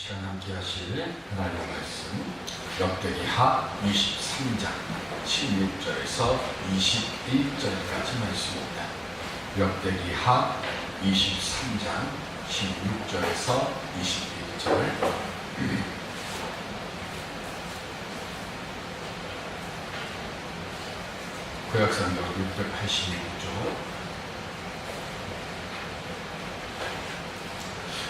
시간 함께 하실 하나님의 말씀 역대기하 23장 16절에서 21절까지 말씀입니다. 역대기하 23장 16절에서 21절. 구약성경 686조.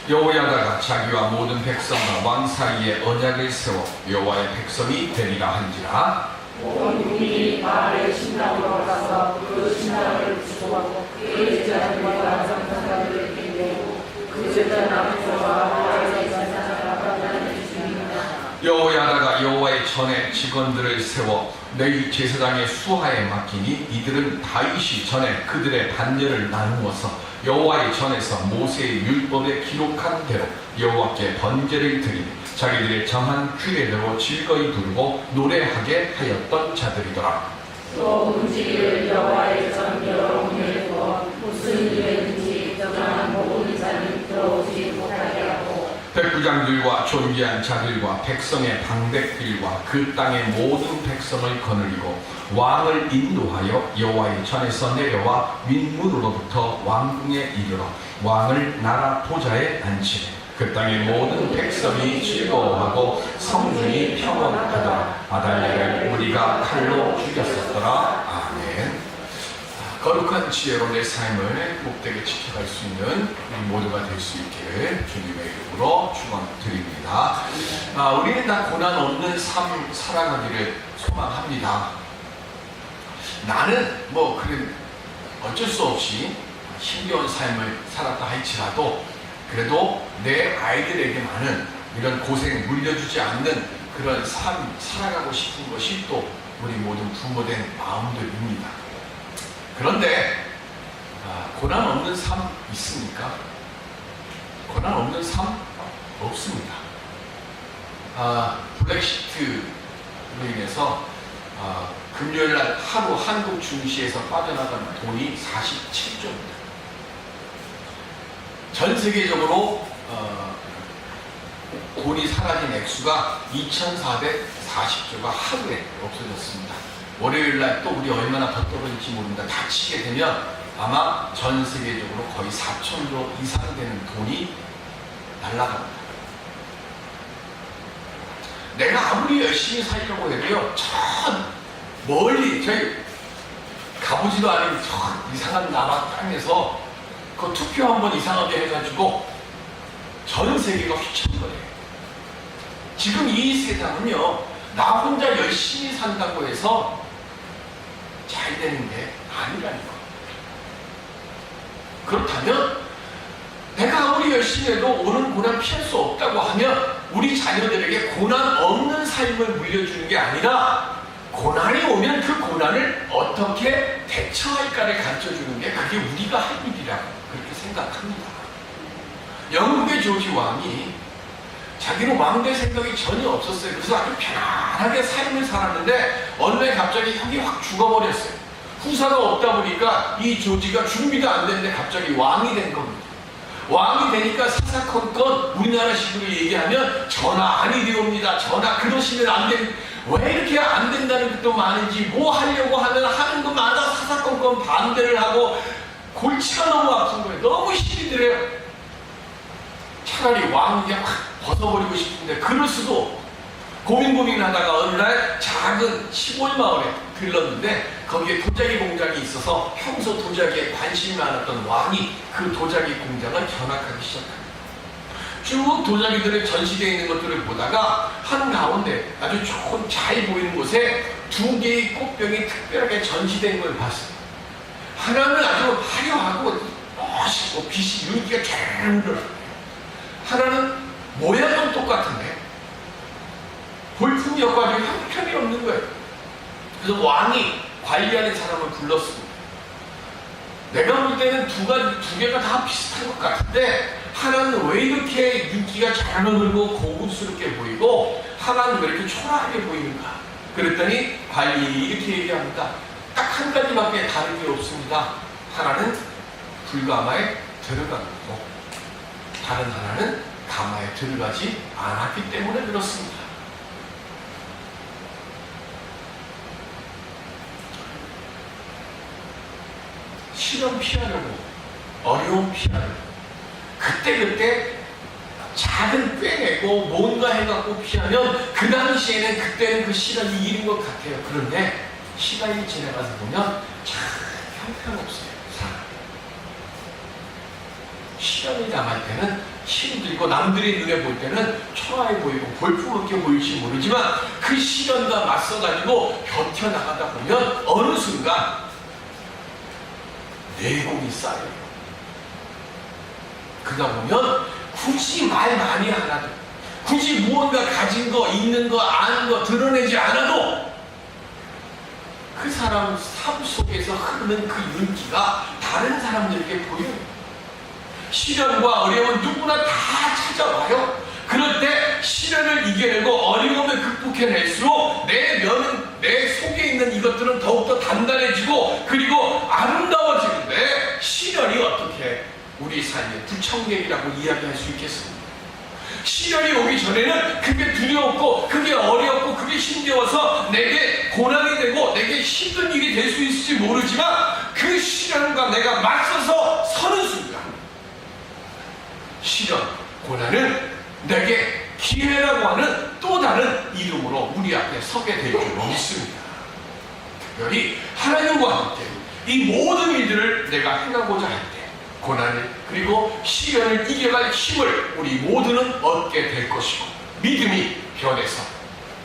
여호야다가 자기와 모든 백성과 왕 사이에 언약을 세워 여호와의 백성이 되리라 한지라. 온 국민이 바알의 신당으로 가서 그 신당을 부수고 그 제자들과 정상들을 빈대고 그 제자 남편과 바알의 제사장을 아까다는 주님이다. 여호야다가 여호와의 전에 직원들을 세워 너희 제사장의 수하에 맡기니 이들은 다윗이 전에 그들의 반열을 나누어서 여호와의 전에서 모세의 율법에 기록한 대로 여호와께 번제를 드리니 자기들의 정한 규례대로 즐거이 부르고 노래하게 하였던 자들이더라. 또 음식을 여호와의 전 여러 군데에 두어 무슨 일에든지 정한 모든 자는 들어오지 못하게 하고 백부장들과 존귀한 자들과 백성의 방백들과 그 땅의 모든 백성을 거느리고 왕을 인도하여 여호와의 전에서 내려와 윗문으로부터 왕궁에 이르러 왕을 나라 보좌에 앉히니 그 땅의 모든 백성이 즐거워하고 성중이 평온하더라. 아달랴를 우리가 칼로 죽였었더라. 아멘. 거룩한 지혜로 내 삶을 복되게 지켜갈 수 있는 우리 모두가 될 수 있기를 주님의 이름으로 축원드립니다. 우리는 다 고난 없는 삶 살아가기를 소망합니다. 나는 그래 어쩔 수 없이 힘겨운 삶을 살았다 할지라도 그래도 내 아이들에게만은 이런 고생 물려주지 않는 그런 삶 살아가고 싶은 것이 또 우리 모든 부모된 마음들입니다. 그런데 고난 없는 삶 있습니까? 고난 없는 삶 없습니다. 블랙시트로 인해서 금요일날 하루 한국 증시에서 빠져나간 돈이 47조입니다. 전 세계적으로 돈이 사라진 액수가 2,440조가 하루에 없어졌습니다. 월요일날 또 우리 얼마나 더 떨어질지 모릅니다. 다치게 되면 아마 전 세계적으로 거의 4,000조 이상 되는 돈이 날아갑니다. 내가 아무리 열심히 살려고 해도요, 전 멀리 저희 가보지도 않은 저 이상한 나라 땅에서 그 투표 한번 이상하게 해가지고 전 세계가 휘청거려요. 지금 이 세상은요, 나 혼자 열심히 산다고 해서 잘 되는 게 아니라는 거. 그렇다면 내가 아무리 열심히 해도 오는 고난 피할 수 없다고 하면 우리 자녀들에게 고난 없는 삶을 물려주는 게 아니라 고난이 오면 그 고난을 어떻게 대처할까를 가르쳐주는 게 그게 우리가 할 일이라고 그렇게 생각합니다. 영국의 조지 왕이 자기는 왕 될 생각이 전혀 없었어요. 그래서 아주 편안하게 삶을 살았는데 어느 날 갑자기 형이 확 죽어버렸어요. 후사가 없다 보니까 이 조지가 준비도 안 됐는데 갑자기 왕이 된 겁니다. 왕이 되니까 사사건건 우리나라식으로 얘기하면 전하 아니 되옵니다. 전하 그러시면 안 된. 왜 이렇게 안 된다는 것도 많은지 뭐 하려고 하는 것마다 사사건건 반대를 하고 골치가 너무 아픈 거예요. 너무 힘이 들어요. 차라리 왕 그냥 확 벗어버리고 싶은데 그럴 수도 없고 고민하다가 어느 날 작은 시골 마을에 들렀는데 거기에 도자기 공장이 있어서 평소 도자기에 관심이 많았던 왕이 그 도자기 공장을 견학하기 시작합니다. 쭉 도자기들의 전시되어 있는 것들을 보다가 한가운데 아주 좋은 잘 보이는 곳에 두 개의 꽃병이 특별하게 전시된 걸 봤어요. 하나는 아주 화려하고 멋있고 빛이 윤기가 잘 흘러요. 하나는 모양은 똑같은데 볼품이 엮어가지고 형편이 없는 거예요. 그래서 왕이 관리하는 사람을 불렀습니다. 내가 볼 때는 두 개가 다 비슷한 것 같은데 하나는 왜 이렇게 윤기가 잘 흐르고 고급스럽게 보이고 하나는 왜 이렇게 초라하게 보이는가? 그랬더니 관리 이렇게 얘기합니다. 딱 한 가지밖에 다른 게 없습니다. 하나는 불가마에 들어간 거고 다른 하나는 담화에 들어가지 않았기 때문에 그렇습니다. 시련 피하려고, 어려움 피하려고, 그때그때 작은 꿰내고 뭔가 해갖고 피하면 그 당시에는 그때는 그 시련이 이긴 것 같아요. 그런데 시간이 지나가서 보면 참 형편없어요. 사람. 시련이 남을 때는 힘들고 남들이 눈에 볼 때는 초라해 보이고 볼품없게 보일지 모르지만 그 시련과 맞서가지고 버텨나가다 보면 어느 순간 내공이 쌓여요. 그러다 보면 굳이 말 많이 안 하도, 굳이 무언가 가진 거, 있는 거, 아는 거 드러내지 않아도 그 사람 삶 속에서 흐르는 그 윤기가 다른 사람들에게 보여요. 시련과 어려움은 누구나 다 찾아와요. 그럴 때 시련을 이겨내고 어려움을 극복해낼수록 내 속에 있는 이것들은 더욱더 단단해지고 그리고 아름다워지는데 시련이 어떻게 우리 삶의 부청객이라고 이야기할 수 있겠습니까? 시련이 오기 전에는 그게 두려웠고 그게 어려웠고 그게 힘겨워서 내게 고난이 되고 내게 힘든 일이 될 수 있을지 모르지만 그 시련과 내가 맞서서 서는 순간 시련, 고난은 내게 기회라고 하는 또 다른 이름으로 우리 앞에 서게 될 줄 믿습니다. 특별히 하나님과 함께 이 모든 일들을 내가 행하고자 할 때 고난을 그리고 시련을 이겨갈 힘을 우리 모두는 얻게 될 것이고 믿음이 변해서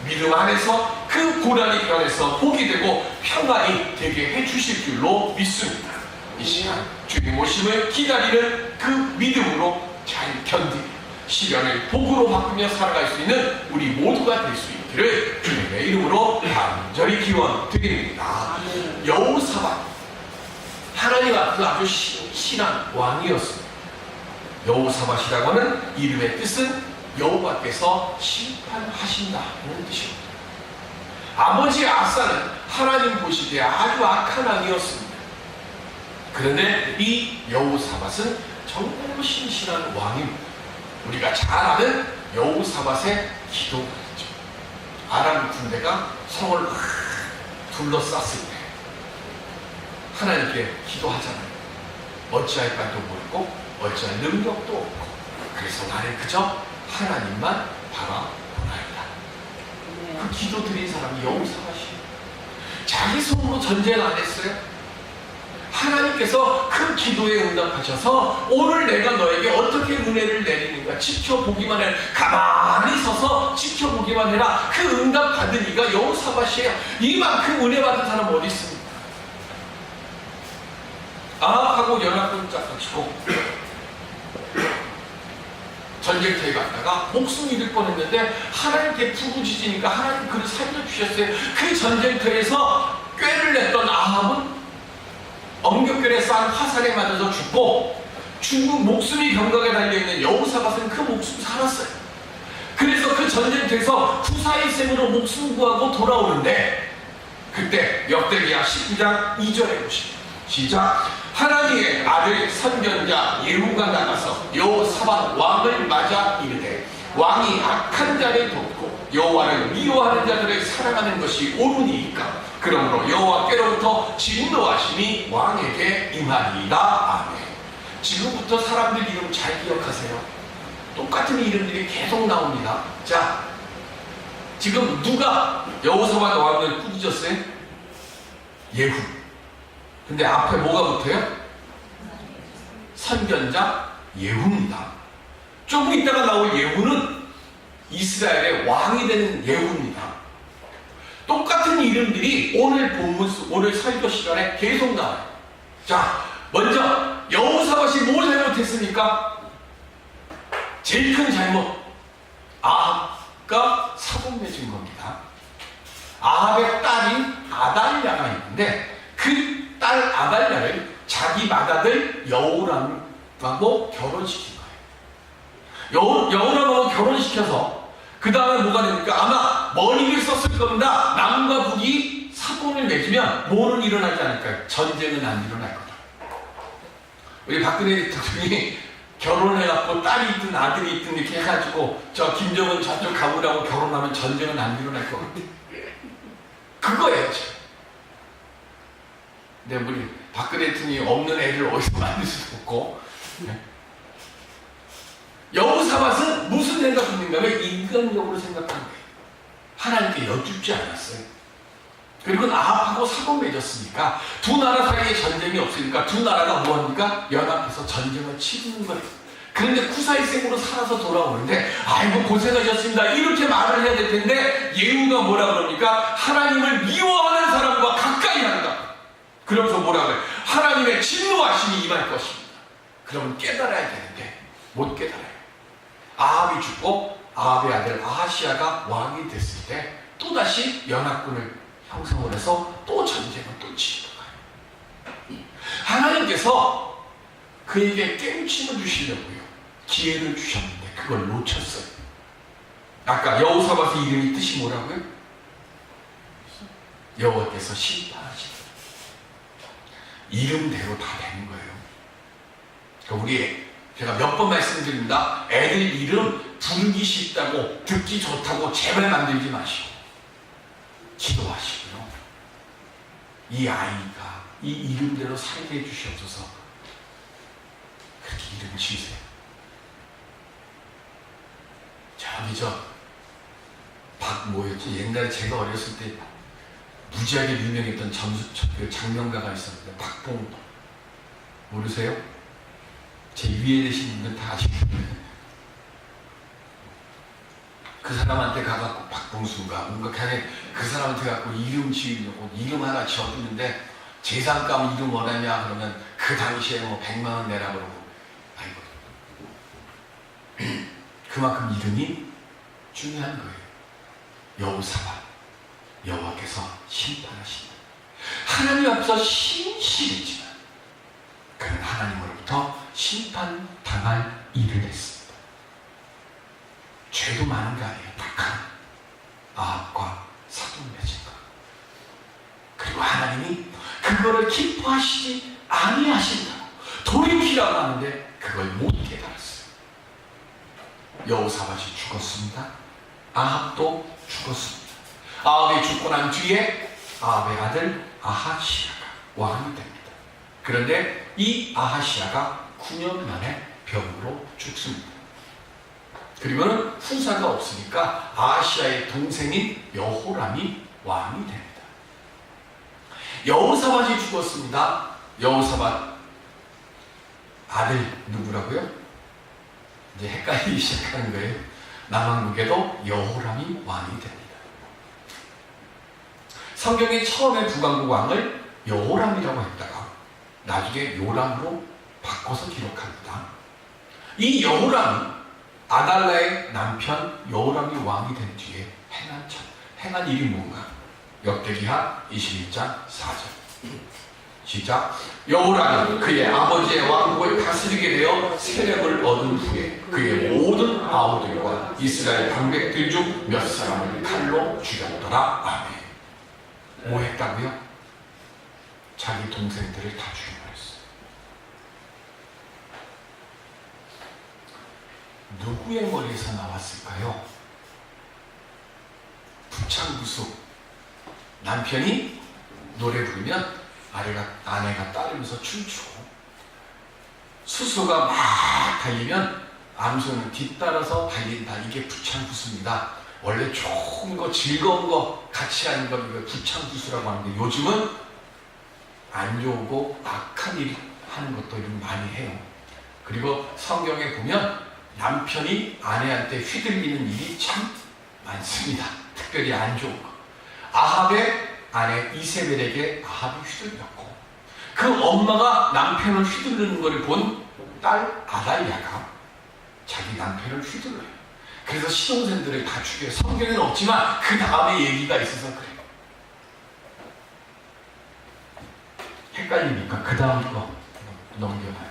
믿음 안에서 그 고난이 변해서 복이 되고 평안이 되게 해주실 줄로 믿습니다. 이 시간 주님 오심을 기다리는 그 믿음으로 잘 견디며 시련을 복으로 바꾸며 살아갈 수 있는 우리 모두가 될 수 있기를 주님의 이름으로 간절히 기원 드립니다. 여호사밧 하나님 앞에서 아주 신실한 왕이었습니다. 여호사밧이라고 하는 이름의 뜻은 여호와께서 심판하신다는 뜻입니다. 아버지 아사는 하나님 보시기에 아주 악한 왕이었습니다. 그런데 이 여호사밧은 정말로 신실한 왕입니다. 우리가 잘 아는 여호사밧의 기도가 있죠. 아람 군대가 성을 막 둘러쌌을 때 하나님께 기도하잖아요. 어찌할 바도 모르고 어찌할 능력도 없고 그래서 나는 그저 하나님만 바라보나이다. 그 기도 드린 사람이 여호사밧이에요. 자기 손으로 전쟁 안 했어요. 하나님께서 그 기도에 응답하셔서 오늘 내가 너에게 어떻게 은혜를 내리는가 지켜보기만 해라. 가만히 서서 지켜보기만 해라. 그 응답 받은 이가 여호사밧이에요. 이만큼 은혜 받은 사람 어디 있습니까? 아합하고 연합군 짝가지고 전쟁터에 갔다가 목숨 잃을 뻔했는데 하나님께 부르짖으니까 하나님 그를 살려주셨어요. 그 전쟁터에서 꾀를 냈던 아합은 엄격결에 싼 화살에 맞아서 죽고 목숨이 경각에 달려있는 여호사밧은 그 목숨 살았어요. 그래서 그 전쟁터에서 후사의 셈으로 목숨 구하고 돌아오는데 그때 역대기야 19장 2절에 보십니다. 시작. 하나님의 아들 선견자 예후가 나가서 여호사밧 왕을 맞아 이르되 왕이 악한 자를 돕고 여호와를 미워하는 자들을 사랑하는 것이 옳으니까 그러므로 여호와께로부터 진노하심이 왕에게 임하리이다. 아멘. 지금부터 사람들 이름 잘 기억하세요. 똑같은 이름들이 계속 나옵니다. 자, 지금 누가 여호사밧 왕을 꾸짖었어요? 예후. 근데 앞에 뭐가 붙어요? 선견자 예후입니다. 조금 있다가 나올 예후는 이스라엘의 왕이 되는 예후입니다. 똑같은 이름들이 오늘 설교 시간에 계속 나와요. 자, 먼저 여호사밧이 뭘 잘못했습니까? 제일 큰 잘못, 아합과 사돈 맺은 겁니다. 아합의 딸인 아달랴가 있는데 그 딸 아달랴를 자기 맏아들 여호람하고 결혼시킨 거예요. 여호람하고 결혼시켜서 그 다음에 뭐가 됩니까? 아마 머리를 썼을 겁니다. 남과 북이 사돈을 맺으면 뭐는 일어나지 않을까요? 전쟁은 안 일어날 거다. 우리 박근혜 대통령이 결혼해갖고 딸이 있든 아들이 있든 이렇게 해가지고 저 김정은 저쪽 가보라고 결혼하면 전쟁은 안 일어날 것 같아. 그거예요. 근데 우리 박근혜 대통령이 없는 애를 어디서 만들 수도 없고, 여호사밧은 무슨 생각했는가 하면 인간적으로 생각한 거예요. 하나님께 여쭙지 않았어요. 그리고 아합하고 사고 맺었으니까 두 나라 사이에 전쟁이 없으니까 두 나라가 뭐합니까? 연합해서 전쟁을 치르는 거예요. 그런데 쿠사일생으로 살아서 돌아오는데 아이고 고생하셨습니다 이렇게 말을 해야 될 텐데 예후가 뭐라 그럽니까? 하나님을 미워하는 사람과 가까이 한다. 그러면서 뭐라 그래? 하나님의 진노하심이 임할 것입니다. 그러면 깨달아야 되는데 못 깨달아요. 아합이 죽고 아합의 아들 아하시아가 왕이 됐을 때 또다시 연합군을 형성을 해서 또 전쟁을 또 치러 가요. 하나님께서 그에게 깨우침을 주시려고요. 기회를 주셨는데 그걸 놓쳤어요. 아까 여호사밧의 이름이 뜻이 뭐라고요? 여호와께서 심판하시다. 이름대로 다 되는 거예요. 그러니까 우리 제가 몇 번 말씀드립니다. 애들 이름 부르기 쉽다고 듣기 좋다고 제발 만들지 마시고 기도하시고요. 이 아이가 이 이름대로 살게 해주시옵소서. 그렇게 이름을 지으세요. 저기 뭐였지? 옛날에 제가 어렸을 때 무지하게 유명했던 장명가가 있었는데 박봉 모르세요? 제 위에 계신 분들 다 아시는데 그 사람한테 가갖고 박봉수가 뭔가 그냥 그 사람한테 가갖고 이름 지으려고 이름 하나 지어주는데 재산감 이름 원하냐 그러면 그 당시에 뭐 100만 원 내라 그러고 아이고 그만큼 이름이 중요한 거예요. 여호사밧 여호와께서 심판하신다. 하나님 앞에서 신실했지만 그는 하나님으로부터 심판당할 일을 했습니다. 죄도 많은 거 아니에요. 박한 아합과 사돈 맺은 거. 그리고 하나님이 그거를 기뻐하시지 아니하신다. 돌이키라고 하는데 그걸 못 깨달았어요. 여호사밧이 죽었습니다. 아합도 죽었습니다. 아합이 죽고 난 뒤에 아합의 아들 아하시아가 왕이 됩니다. 그런데 이 아하시아가 9년 만에 병으로 죽습니다. 그리고는 후사가 없으니까 아하시아의 동생인 여호람이 왕이 됩니다. 여호사밧이 죽었습니다. 여호사밧 아들 누구라고요? 이제 헷갈리기 시작하는 거예요. 남왕국에도 여호람이 왕이 됩니다. 성경에 처음에 북왕국 왕을 여호람이라고 했다가 나중에 요람으로 바꿔서 기록합니다. 이 여호람이 아달라의 남편 여호람이 왕이 된 뒤에 행한 일이 뭔가? 역대기하 21장 4절 시작. 여호람이 그의 아버지의 왕국을 다스리게 되어 세력을 얻은 후에 그의 모든 아우들과 이스라엘 방백들 중 몇 사람을 칼로 죽였더라. 아멘. 뭐 했다고요? 자기 동생들을 다 죽여버렸어요. 누구의 머리에서 나왔을까요? 부창부수. 남편이 노래 부르면 아내가 따르면서 춤추고, 수소가 막 달리면 암소는 뒤따라서 달린다. 이게 부창부수입니다. 원래 좋은 거 즐거운 거 같이 하는 걸 이거 부창부수라고 하는데 요즘은 안 좋고 악한 일 하는 것도 좀 많이 해요. 그리고 성경에 보면 남편이 아내한테 휘둘리는 일이 참 많습니다. 특별히 안 좋은 거. 아합의 아내 이세벨에게 아합이 휘둘렸고, 그 엄마가 남편을 휘두르는 것을 본 딸 아달랴가 자기 남편을 휘둘러요. 그래서 시동생들을 다 죽여요. 성경에는 없지만 그 다음에 얘기가 있어서 그래요. 헷갈리니까 그 다음 거 넘겨봐요.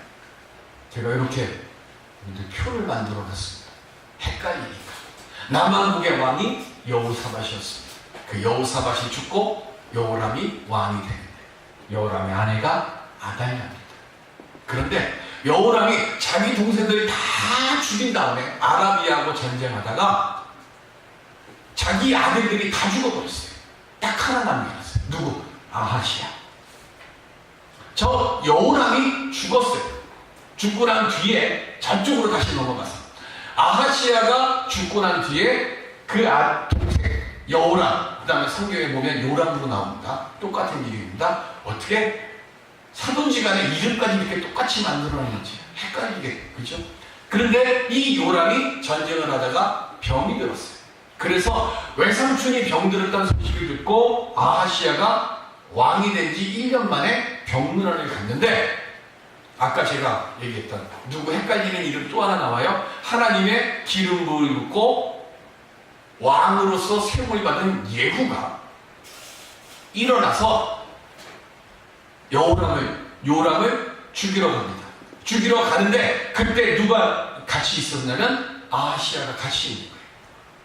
제가 이렇게 표를 만들어 놨습니다. 헷갈리니까. 남왕국의 왕이 여호사밧이었습니다. 그 여호사밧이 죽고 여호람이 왕이 되는데 여호람의 아내가 아달랴입니다. 그런데 여호람이 자기 동생들이 다 죽인 다음에 아라비아하고 전쟁하다가 자기 아들들이 다 죽어버렸어요. 딱 하나 남겨놨어요. 누구? 아하시아. 저 여호람이 죽었어요. 죽고 난 뒤에 저쪽으로 다시 넘어가서 아하시아가 죽고 난 뒤에 그 동생 여호람, 그 다음에 성경에 보면 요람으로 나옵니다. 똑같은 이름입니다. 어떻게 사돈지간에 이름까지 이렇게 똑같이 만들어놨는지 헷갈리게, 그죠? 그런데 이 요람이 전쟁을 하다가 병이 들었어요. 그래서 외삼촌이 병들었다는 소식을 듣고 아하시아가 왕이 된 지 1년 만에 병문안을 갔는데, 아까 제가 얘기했던 누구 헷갈리는 이름 또 하나 나와요. 하나님의 기름 부음을 듣고 왕으로서 세움을 받은 예후가 일어나서 요람을 죽이러 갑니다. 죽이러 가는데 그때 누가 같이 있었냐면 아하시아가 같이 있는 거예요.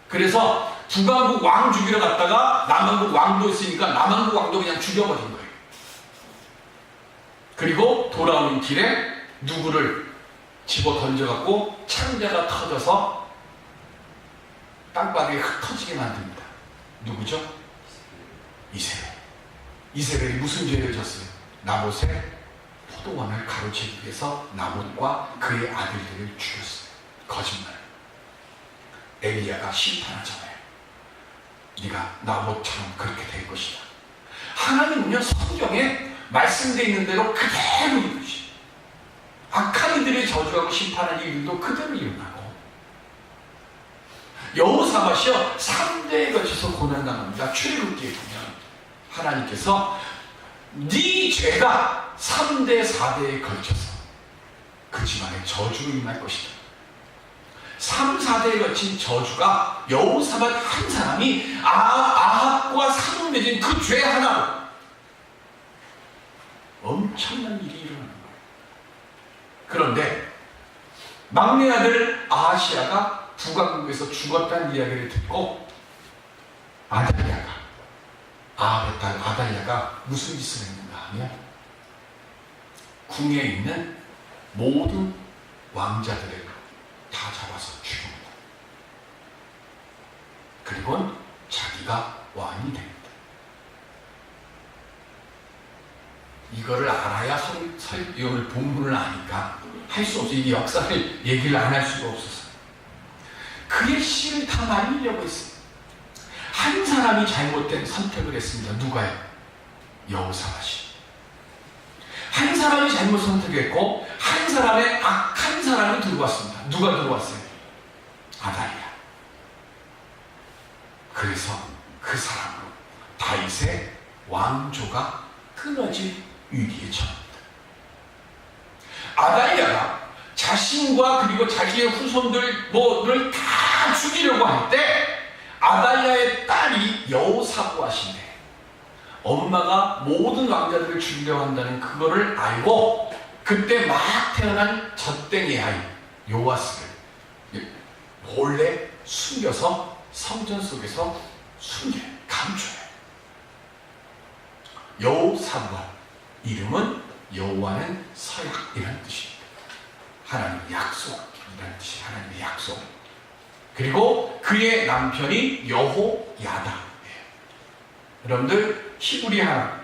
그래서 북왕국 왕 죽이러 갔다가 남왕국 왕도 있으니까 남왕국 왕도 그냥 죽여버린 거예요. 그리고 돌아오는 길에 누구를 집어 던져갖고 창자가 터져서 땅바닥에 흩어지게 만듭니다. 누구죠? 이세벨. 이세벨이 무슨 죄를 졌어요? 나봇의 포도원을 가로채기 위해서 나봇과 그의 아들들을 죽였어요. 거짓말. 엘리야가 심판하잖아요. 네가 나봇처럼 그렇게 될 것이다. 하나님은요, 성경에 말씀되어 있는 대로 그대로 이루시. 악한 이들의 저주하고 심판하는 일들도 그대로 일어나고, 여호사밧이요 3대에 걸쳐서 고난당합니다. 출애굽기에 보면 하나님께서 네 죄가 3대 4대에 걸쳐서 그 집안에 저주로 임할 것이다. 3, 4대에 걸친 저주가 여호사밧 한 사람이 아합과 사돈 맺은 그 죄 하나로 엄청난 일이 일어나는 거예요. 그런데 막내 아들 아하시아가 북왕국에서 죽었다는 이야기를 듣고 아달랴가, 아합의 딸 아달랴가 무슨 짓을 했는가 하면 궁에 있는 모든 왕자들을 다 잡아서 죽입니다. 그리고 자기가 왕이 됩니다. 이거를 알아야 오늘 본문을 아니까 할 수 없어요. 이 역사를 얘기를 안 할 수가 없었어요. 그의 씨를 다 말리려고 했어요. 한 사람이 잘못된 선택을 했습니다. 누가요? 여호사밧이. 한 사람이 잘못 선택했고 한 사람의 악한 사람이 들어왔습니다. 누가 들어왔어요? 아달랴. 그래서 그 사람으로 다윗의 왕조가 끊어질 위기에 처합니다. 아달랴가 자신과 그리고 자기의 후손들을 다 죽이려고 할 때 아달랴의 딸이 여호사밧인데 엄마가 모든 왕자들을 죽이려고 한다는 그거를 알고 그때 막 태어난 젖땡이 아이 요아스를 몰래 숨겨서 성전 속에서 숨겨요. 감춰요. 여호사밧 이름은 여호와는 서약이라는 뜻입니다. 하나님의 약속이라는 뜻이 하나님의 약속. 그리고 그의 남편이 여호야다예요. 여러분들 히브리 하나,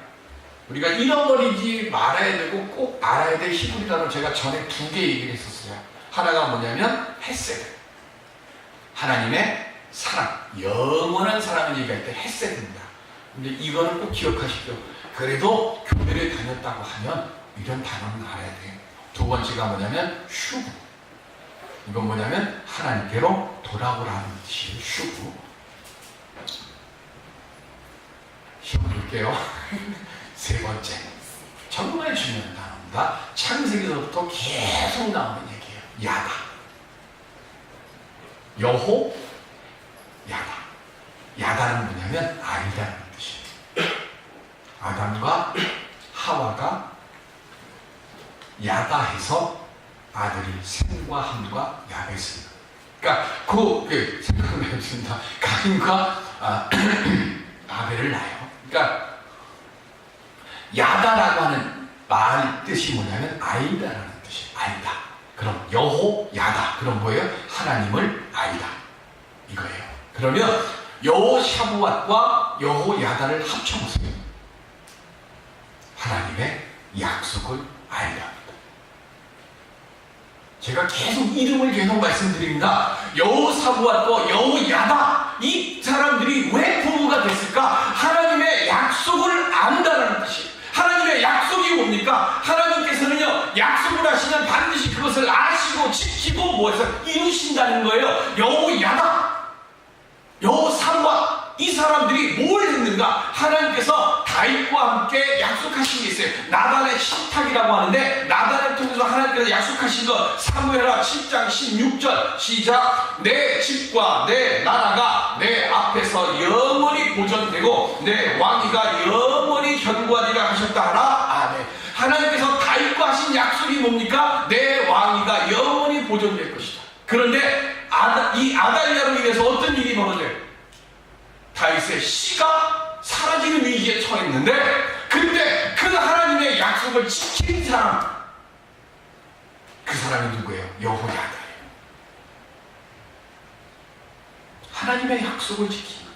우리가 잃어버리지 말아야 되고 꼭 알아야 될 히브리 단어 제가 전에 2개 얘기를 했었어요. 하나가 뭐냐면 헤세드, 하나님의 사랑, 영원한 사랑을 얘기할 때 헤세드입니다. 근데 이거는 꼭 기억하십시오. 그래도 교회를 다녔다고 하면 이런 단어는 알아야 돼요. 2번째가 뭐냐면 슈브. 이건 뭐냐면 하나님께로 돌아오라는 뜻이에요. 슈브. 시험해볼게요. 3번째, 정말 중요한 단어입니다. 창세기서부터 계속 나오는 얘기예요. 야다. 여호 야다. 야다는 뭐냐면 알다는 뜻이에요. 아담과 하와가 야다해서 아들이 셈과 함과 야벳을. 그러니까 생각나십니다. 가인과 아벨을 낳아요. 그러니까 야다라고 하는 말 뜻이 뭐냐면 아이다라는 뜻이에요. 아이다. 그럼 여호야다. 그럼 뭐예요? 하나님을 아이다. 이거예요. 그러면 여호샤부앗과 여호야다를 합쳐보세요. 하나님의 약속을 아이다. 제가 계속 이름을 계속 말씀드립니다. 여호사부앗과 여호야다, 이 사람들이 왜 부부가 됐을까? 하나님의 약속을 안다는 뜻이에요. 하나님의 약속이 뭡니까? 하나님께서는요, 약속을 하시면 반드시 그것을 아시고 지키고 뭐해서 이루신다는 거예요. 여호야다, 여호사부앗, 이 사람들이 뭘 했는가? 하나님께서 다윗과 함께 약속하신 게 있어요. 나단의 신탁이라고 하는데, 나단을 통해서 하나님께서 약속하신 것, 사무엘하 7장 16절 시작. 내 집과 내 나라가 내 앞에서 영원히 보존되고 내 왕위가 영원히 견고하리라 하셨다 하라. 아멘. 하나님께서 다윗과 하신 약속이 뭡니까? 내 왕위가 영원히 보존될 것이다. 그런데 이 아달랴로 인해서 어떤 일이 벌어져요? 다윗의 씨가 사라지는 위기에 처했는데, 근데 그 하나님의 약속을 지킨 사람, 그 사람이 누구예요? 여호야다예요. 하나님의 약속을 지킨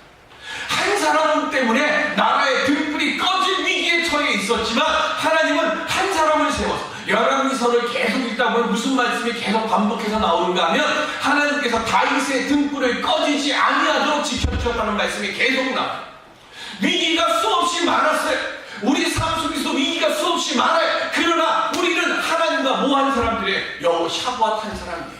한 사람 때문에 나라의 등불이 꺼질 위기에 처해 있었지만, 하나님은 한 사람을 세워서, 열왕기서를 계속 읽다 보면 무슨 말씀이 계속 반복해서 나오는가 하면, 하나님께서 다윗의 등불을 꺼지지 아니하도록 지켜주셨다는 말씀이 계속 나와요. 위기가 수없이 많았어요. 우리 삶 속에서 위기가 수없이 많아요. 그러나 우리는 하나님과 뭐한 사람들이에요? 여호샤부앗 한 사람이에요.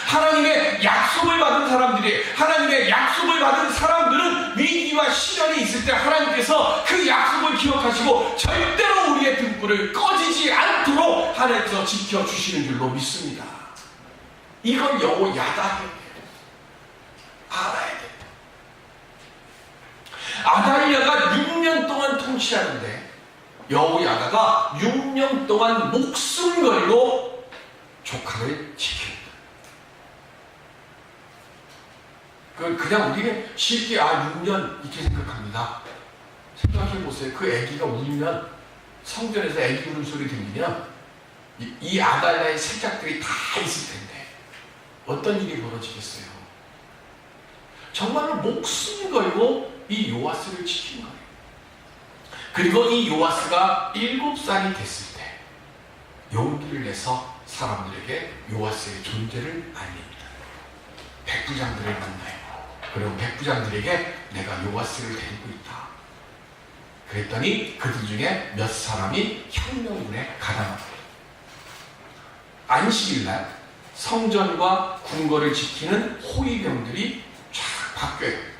하나님의 약속을 받은 사람들이에요. 하나님의 약속을 받은 사람들은 위기와 시련이 있을 때 하나님께서 그 약속을 기억하시고 절대로 우리의 등불을 꺼지지 않도록 하나님께서 지켜주시는 줄로 믿습니다. 이건 여호야다예요. 알아야 돼요. 아달랴가 6년 동안 통치하는데, 여호야다가 6년 동안 목숨 걸고 조카를 지킵니다. 그냥 우리는 쉽게 6년 이렇게 생각합니다. 생각해보세요. 그 아기가 울면, 성전에서 아기 울음소리 들리면 이 아달랴의 세작들이 다 있을 텐데 어떤 일이 벌어지겠어요? 정말로 목숨 걸고 이 요아스를 지킨 거예요. 그리고 이 요아스가 7살이 됐을 때 용기를 내서 사람들에게 요아스의 존재를 알립니다. 백부장들을 만나요. 그리고 백부장들에게 내가 요아스를 데리고 있다. 그랬더니 그들 중에 몇 사람이 혁명군에 가담합니다. 안식일날 성전과 궁궐을 지키는 호위병들이 쫙 바뀌어요.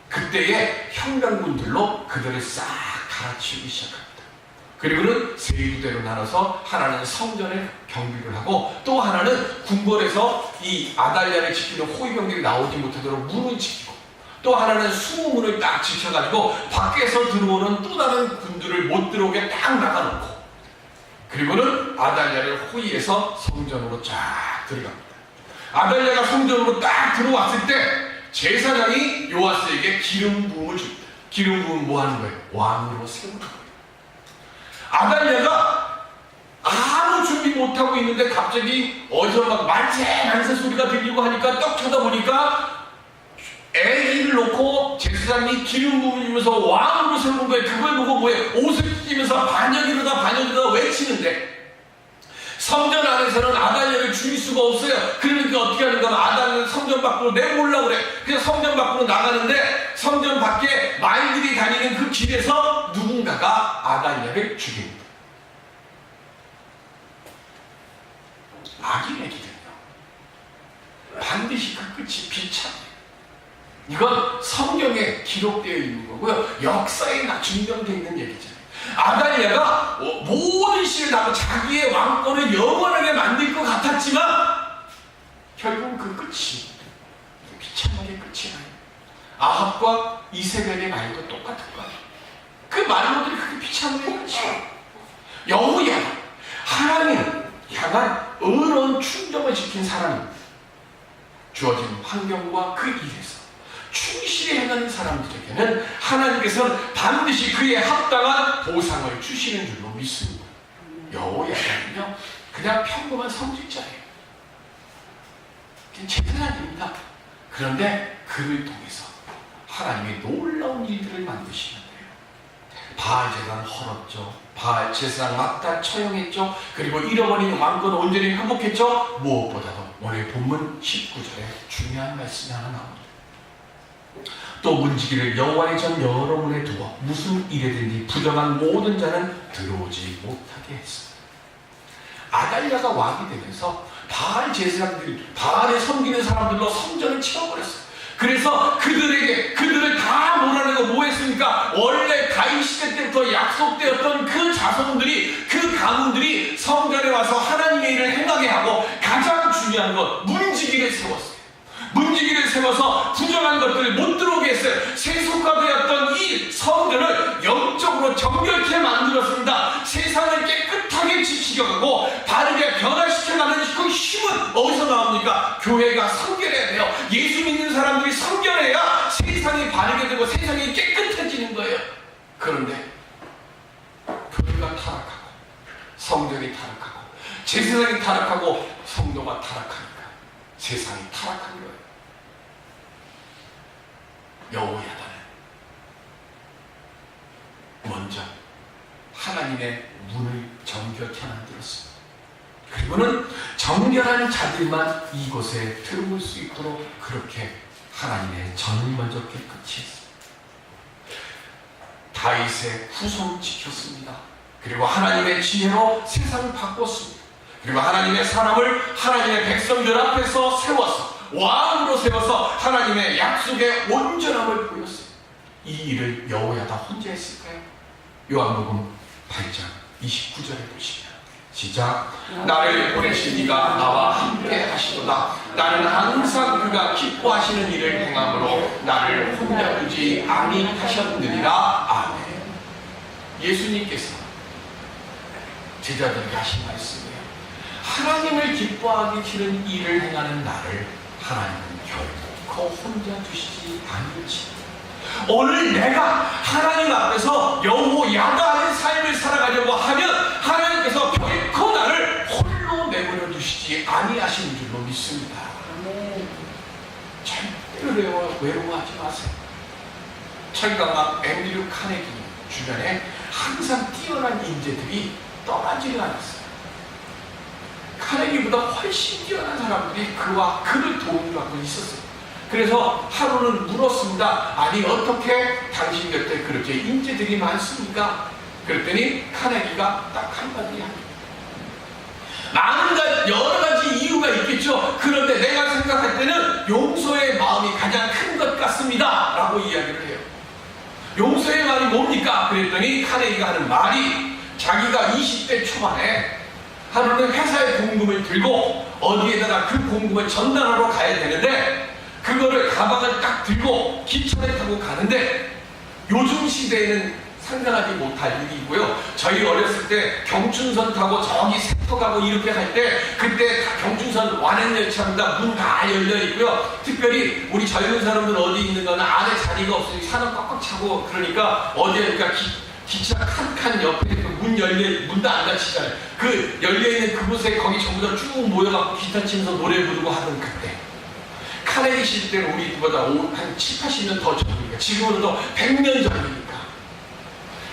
그때의 혁명군들로 그들을 싹 갈아치우기 시작합니다. 그리고는 세 부대로 나눠서 하나는 성전에 경비를 하고, 또 하나는 궁궐에서 이 아달랴를 지키는 호위병들이 나오지 못하도록 문을 지키고, 또 하나는 수문을 딱 지켜가지고 밖에서 들어오는 또 다른 군들을 못 들어오게 딱 막아놓고, 그리고는 아달랴를 호위해서 성전으로 쫙 들어갑니다. 아달랴가 성전으로 딱 들어왔을 때 제사장이 요아스에게 기름 부음을 줍니다. 기름 부음은 뭐 하는 거예요? 왕으로 세우는 거예요. 아달랴가 아무 준비 못하고 있는데 갑자기 어디서 막 만세 소리가 들리고 하니까 떡 쳐다보니까 애기를 놓고 제사장이 기름 부음을 주면서 왕으로 세우는 거예요. 그걸 보고 뭐예요? 옷을 찢으면서 반역이로다 외치는데, 성전 안에서는 아달랴를 죽일 수가 없어요. 그러니까 어떻게 하는가 하면 아달랴를 성전 밖으로 내보려고 그래. 그래서 성전 밖으로 나가는데, 성전 밖에 말들이 다니는 그 길에서 누군가가 아달랴를 죽입니다. 악인에게는요, 반드시 그 끝이 비참해요. 이건 성경에 기록되어 있는 거고요, 역사에 증명되어 있는 얘기잖아요. 아달랴가 모든 시를 다 자기의 왕권을 영원하게 만들 것 같았지만 결국 그 끝이 비참하게 끝이 나요. 아합과 이세벨의 말도 똑같은 거예요. 그 말로들이 그렇게 비참하게 끝이 나요. 여호야다, 하나님 향한 의로운 충정을 지킨 사람입니다. 주어진 환경과 그 일에서 충실히 행하는 사람들에게는 하나님께서는 반드시 그에 합당한 보상을 주시는 줄로 믿습니다. 여호야다는요 그냥 평범한 성직자예요. 제사장입니다. 그런데 그를 통해서 하나님이 놀라운 일들을 만드시는데요. 바알 제사장 헐었죠. 바알 제사장 막다 처형했죠. 그리고 잃어버린 왕권 온전히 회복했죠. 무엇보다도 오늘 본문 19절에 중요한 말씀이 하나 나옵니다. 또 문지기를 여호와의 전 여러 문에 두어 무슨 일에든지 부정한 모든 자는 들어오지 못하게 했습니다. 아달랴가 왕이 되면서 바알 제사장들, 바알에 섬기는 사람들로 성전을 채워버렸어요. 그래서 그들을 다 몰아내고 뭐 했습니까? 원래 다윗 시대 때부터 약속되었던 그 자손들이, 그 가문들이 성전에 와서 하나님의 일을 행하게 하고 가장 중요한 것, 문지기를 세웠어요. 문지기를 세워서 부정한 것들을 못 들어오게 했어요. 세속화되었던 이 성전을 영적으로 정결케 만들었습니다. 세상을 깨끗하게 지키려고 바르게 변화시켜가는 그 힘은 어디서 나옵니까? 교회가 성결해야 돼요. 예수 믿는 사람들이 성결해야 세상이 바르게 되고 세상이 깨끗해지는 거예요. 그런데 교회가 타락하고 성전이 타락하고 제사장이 타락하고 성도가 타락하니까 세상이 타락한 거예요. 여호야다는 먼저 하나님의 문을 정결케 만들었습니다. 그리고는 정결한 자들만 이곳에 들어올 수 있도록 그렇게 하나님의 전을 먼저 깨끗이 했습니다. 다윗의 후손을 지켰습니다. 그리고 하나님의 지혜로 세상을 바꿨습니다. 그리고 하나님의 사람을 하나님의 백성들 앞에서 세워서 왕으로 세워서 하나님의 약속의 온전함을 보였어요. 이 일을 여호야다 혼자 했을까요? 요한복음 8장 29절에 보시면 시작. 나를 보내신 이가 나와 함께 하시도다. 나는 항상 그가 기뻐하시는 일을 행함으로 나를 혼자 두지 아니하셨느니라. 아멘. 예수님께서 제자들에게 하신 말씀이에요. 하나님을 기뻐하기 싫은 일을 행하는 나를 하나님은 결코 혼자 두시지 않을지. 오늘 내가 하나님 앞에서 여호야다의 삶을 살아가려고 하면 하나님께서 결코 나를 홀로 내버려 두시지 아니하시는 줄로 믿습니다. 절대로 외로워하지 마세요. 철강학 앤드류 카네기 주변에 항상 뛰어난 인재들이 떠나지를 않았어요. 카네기보다 훨씬 뛰어난 사람들이 그를 도움하고 있었어요. 그래서 하루는 물었습니다. 아니 어떻게 당신 곁에 그렇게 인재들이 많습니까? 그랬더니 카네기가 딱 한마디 합니다. 많은 여러 가지 이유가 있겠죠. 그런데 내가 생각할 때는 용서의 마음이 가장 큰 것 같습니다 라고 이야기를 해요. 용서의 마음이 뭡니까? 그랬더니 카네기가 하는 말이 자기가 20대 초반에 하루는 회사의 공금을 들고 어디에다가 그 공금을 전달하러 가야 되는데 그거를 가방을 딱 들고 기차를 타고 가는데 요즘 시대에는 상상하지 못할 일이고요. 저희 어렸을 때 경춘선 타고 저기 세터 가고 이렇게 할 때 그때 경춘선 완행열차입니다. 문 다 열려 있고요. 특별히 우리 젊은 사람들 어디 있는 거는 안에 자리가 없으니 사람 꽉꽉 차고 그러니까 어디에니까 기차 칸칸 옆에 문 열려 문도 안 닫히잖아요. 그 열려 있는 그곳에 거기 전부 다 쭉 모여갖고 기타 치면서 노래 부르고 하던 그때. 카네기 시대 때는 우리보다 한 7, 80년 더 전이니까 지금으로도 100년 전이니까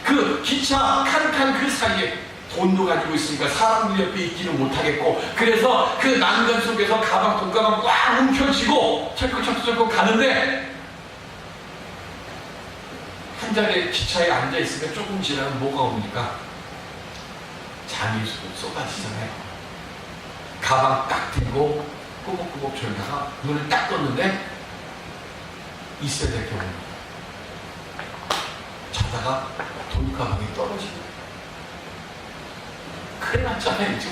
그 기차 칸칸 그 사이에 돈도 가지고 있으니까 사람들 옆에 있지는 못하겠고 그래서 그 난간 속에서 돈가방 꽉 움켜쥐고 철컥철컥 가는데 한 자리에 기차에 앉아있으면 조금 지나면 뭐가 옵니까? 잠이 쏟아지잖아요. 가방 딱 들고 꾸벅꾸벅 졸다가 눈을 딱 떴는데 있어야 될 경우 자다가 돈가방이 떨어지는 거예요. 큰일 났잖아요. 이제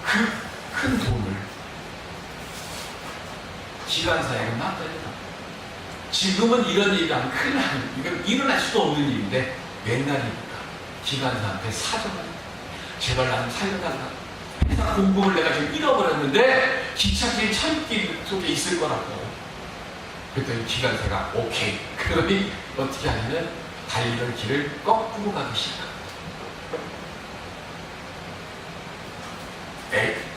그 큰 돈을 기관사에 놨다니까. 지금은 이런 일이 하면 큰일 나는 이건 일어날 수도 없는 일인데 옛날이니까 기관사한테 사정을 제발 나는 살려달라. 회사 공금을 내가 지금 잃어버렸는데 기차길 철길 속에 있을 거라고. 그랬더니 기관사가 오케이. 그러니 어떻게 하냐면 달리던 길을 거꾸로 가기 시작합니다.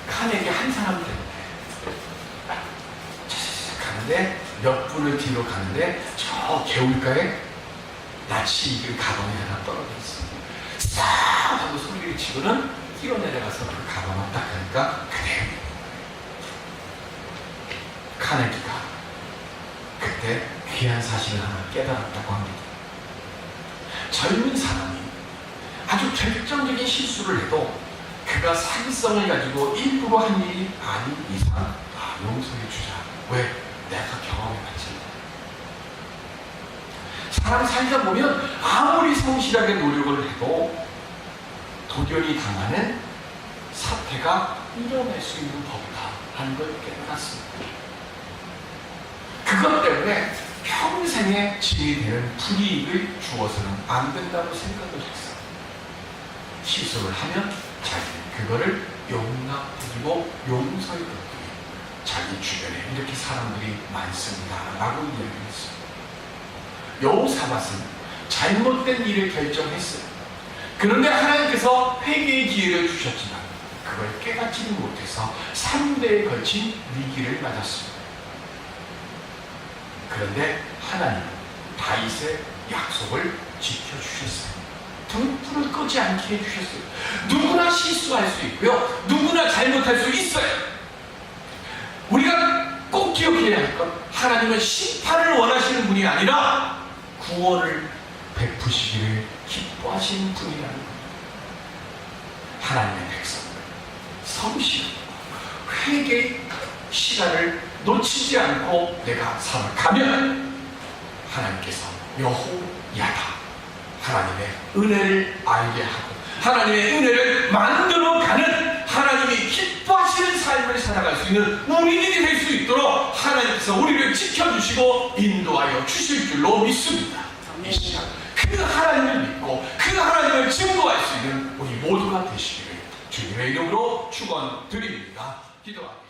칸에게 한 사람 때문에 가는데 몇 분을 뒤로 가는데 저 개울가에 낯이 익은 가방이 하나 떨어져 있어. 싹 하고 소리를 치고는 뛰어내려가서 그 가방을 딱 하니까 그대로 카네기가 그때 귀한 사실을 하나 깨달았다고 합니다. 젊은 사람이 아주 결정적인 실수를 해도 그가 사기성을 가지고 일부러 한 일이 아닌 이상 용서해 주자. 왜? 내가 경험해봤지. 사람 살다 보면 아무리 성실하게 노력을 해도 도련이 당하는 사태가 일어날 수 있는 법이다 하는 걸 깨달았습니다. 그것 때문에 평생에 짐이 되는 불이익을 주어서는 안 된다고 생각을 했어요. 실수를 하면 자기는 그거를 용납드리고 용서해드리고 자기 주변에 이렇게 사람들이 많습니다 라고 이야기를 했어요. 여호사밧은 잘못된 일을 결정했어요. 그런데 하나님께서 회개의 기회를 주셨지만 그걸 깨닫지는 못해서 3대에 걸친 위기를 맞았습니다. 그런데 하나님은 다윗의 약속을 지켜주셨어요. 등불을 끄지 않게 해주셨어요. 누구나 실수할 수 있고요. 누구나 잘못할 수 있어요. 우리가 꼭 기억해야 할 것, 하나님은 심판을 원하시는 분이 아니라 구원을 베푸시기를 기뻐하시는 분이라는 겁니다. 하나님의 백성들 성실하고 회개의 시간을 놓치지 않고 내가 살아가면 하나님께서 여호야다 하나님의 은혜를 알게 하고 하나님의 은혜를 만들어가는 하나님이 기뻐하시는 삶을 살아갈 수 있는 우리들이 될 수 있도록 하나님께서 우리를 지켜주시고 인도하여 주실 줄로 믿습니다. 이 시간 그 하나님을 믿고 그 하나님을 증거할 수 있는 우리 모두가 되시기를 주님의 이름으로 축원드립니다. 기도합니다.